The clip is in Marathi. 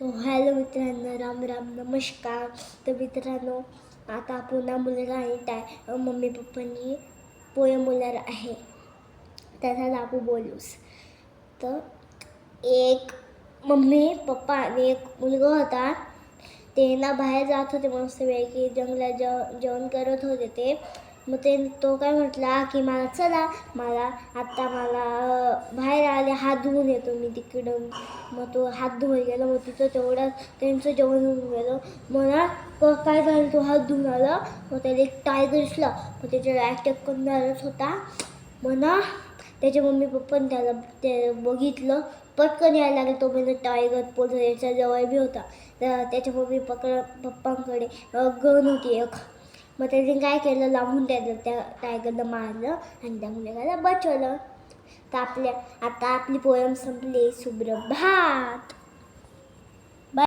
तो हॅलो मित्रांनो, राम राम, नमस्कार. तर मित्रांनो, आता पुन्हा मुलगा आणि मम्मी पप्पांनी पोयम बोलणार आहे. त्याचा लागू बोलूस. तर एक मम्मी पप्पा आणि एक मुलगा होता. ते ना बाहेर जात होते मस्तपैकी जंगलात जेवण करत होते ते. मग तो काय म्हटला की मला बाहेर आले, हात धुवून येतो मी तिकडून. मग तो हात धुवून गेला. मग तिथं तेवढ्यात त्यांचं जेवण होऊन गेलं. मला काय झालं, तो हात धुवून आला. मग त्याला एक टायगर दिसला. मग त्याच्यावर अटॅक करणारच होता. मग त्याचे मम्मी पप्पाने त्याला ते बघितलं. पटकन यायला लागले. तो म्हणजे टायगर त्याच्या जवळ बी होता. त्याच्या मम्मी पप्पांकडे गन होती एक. मग त्याने काय केलं, लांबून त्या टायगरला मारलं आणि त्या मुलाला बचवलं. तर आता आपली पोयम संपली. सुप्रभात.